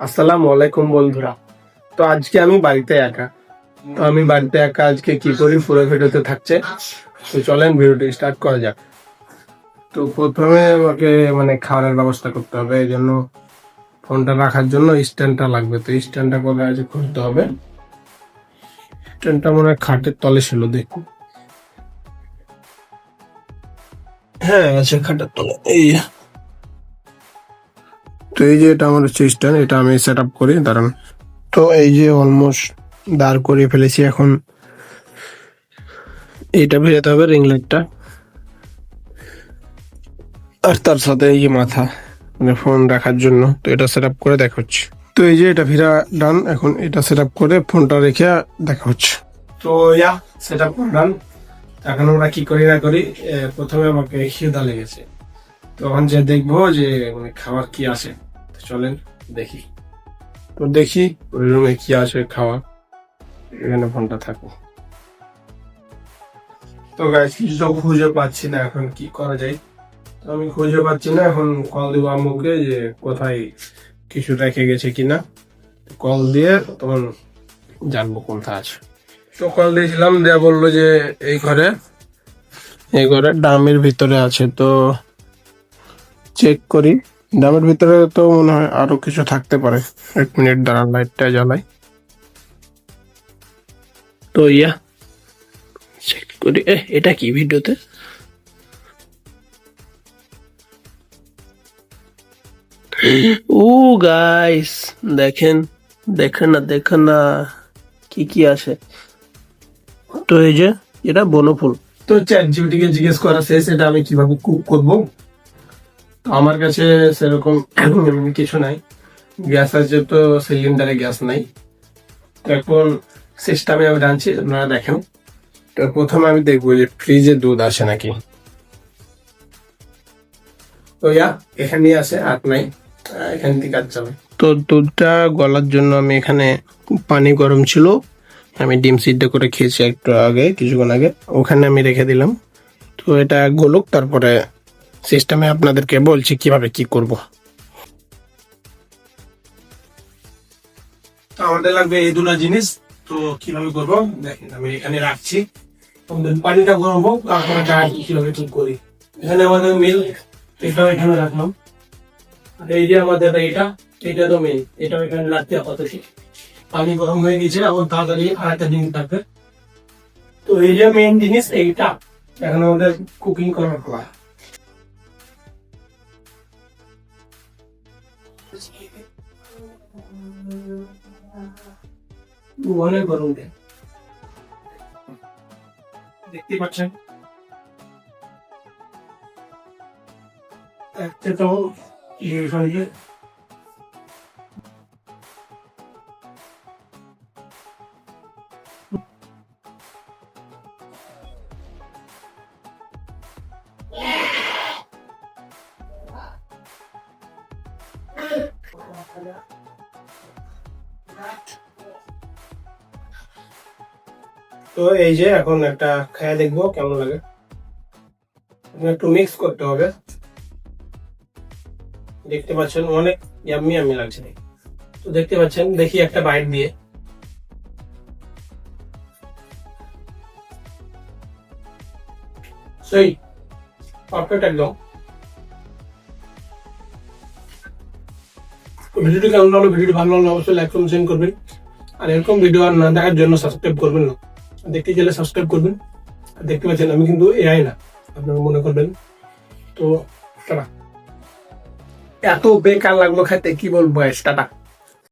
আসসালামু আলাইকুম বন্ধুরা। তো আজকে আমি বাড়িতে একা। আজকে কি করি পুরো ভিডিওতে থাকছে। তো চলেন ভিডিওটি স্টার্ট করা যাক। তো প্রথমে আমাকে খাবারের ব্যবস্থা করতে হবে, এই জন্য ফোনটা রাখার জন্য স্ট্যান্ডটা লাগবে। তো স্ট্যান্ডটা কোথায় আছে খুঁজতে হবে। স্ট্যান্ডটা মনে হয় খাটের তলে ছিল, দেখুন। হ্যাঁ, আছে খাটের তলে। তো এই যে এটা আমার হচ্ছে স্ট্যান্ড, এটা আমি সেট আপ করি, দাঁড়ান। তো এই যে অলমোস্ট দাঁড় করিয়ে ফেলেছি। এখন এটা ভেজাতে হবে রিং লাইটটা, আর তার সাথে এই যে মাথা ফোন রাখার জন্য। তো এটা সেট আপ করে দেখা হচ্ছে। তো এই যে এটা ভিড়া ডান। এখন এটা সেট আপ করে ফোনটা রেখে দেখা হচ্ছে। তো সেট আপ ডান। এখন আমরা কি করি না করি, প্রথমে আমাকে খিদা লেগেছে। তখন যে দেখবো যে খাবার কি আছে। তো চলেন দেখি। তো দেখি ওই রুমে কি আছে খাওয়া। এখানে ফোনটা থাকো। তো গাইস কিছু তো খুঁজে পাচ্ছি না, এখন কি করা যায়। তো আমি খুঁজে পাচ্ছি না, এখন কল দিব আম্মুকে যে কোথায় কিছু রেখে গেছে কিনা। কল দিয়ে তখন জানবো কোথায় আছে। তো কল দিয়েছিলাম, দেয়া বললো যে এই ঘরে ডামের ভিতরে আছে। তো চেক করি, ডামের ভিতরে তো মনে হয় আরো কিছু থাকতে পারে। 1 মিনিট দাঁড়ান, লাইটটা জ্বালাই। তো চেক করি। এটা কি ভিডিওতে? ও গাইস, দেখেন দেখেন না কি কি আছে। তো এই যে এটা বনফুল। তো চ্যাট জিপিটিকে জিজ্ঞেস করা শেষ, এটা আমি কিভাবে কুক করব। তো আমার কাছে সেরকম কিছু নাই। গ্যাস আছে, তো সিলিন্ডারে গ্যাস নাই। তো এখন সিস্টেমে আমি রাঁধছি, আপনারা দেখেন। তো প্রথমে আমি দেখবো যে ফ্রিজে দুধ আসে নাকি। তো এখানেই আছে, আর নাই। এখান থেকে কাজ যাবে। তো দুধটা গলার জন্য আমি এখানে পানি গরম ছিল, আমি ডিম সিদ্ধ করে খেয়েছি একটু আগে, কিছুক্ষণ আগে, ওখানে আমি রেখে দিলাম। তো এটা গলুক, তারপরে সিস্টেমে আপনাদেরকে বলছি কিভাবে কি করব। তো আমাদের লাগবে এই দুটো জিনিস। তো কিভাবে করব দেখেন, আমি এখানে রাখছি। পানিটা গরম হোক, তারপরে কিভাবে ঠিক করি। এখানে আমাদের মিল, এটাও এখানে রাখলাম। আর এই যে আমাদের এটা তো মেন, এটাও এখানে রাখতে হবে। পানি গরম হয়ে গেছে, এখন তাড়াতাড়ি আরেকটা জিনিস থাকবে। তো এই যে মেন জিনিস এইটা, এখন আমাদের কুকিং করার পর অনেক গরম দেয়, দেখতে পাচ্ছেন। একটা তো তো এই যে এখন একটা খেয়ে দেখবো কেমন লাগে। একটু মিক্স করতে হবে। দেখতে পাচ্ছেন অনেক ইয়াম্মি লাগছে। তো দেখতে পাচ্ছেন, দেখি একটা বাইট দিয়ে। সেই পারফেক্ট একদম। ভিডিওটি কেমন লাগলো, ভিডিওটি ভালো লাগলো অবশ্যই লাইক কমেন্ট করবেন। আর এরকম ভিডিও আর না দেখার জন্য সাবস্ক্রাইব করবেন না। দেখতে গেলে সাবস্ক্রাইব করবেন। আর দেখতে পাচ্ছেন আমি কিন্তু এআই না, আপনারা মনে করবেন। তো টাটা। এত বেকার লাগলো খেতে, কি বলবো, টাটা।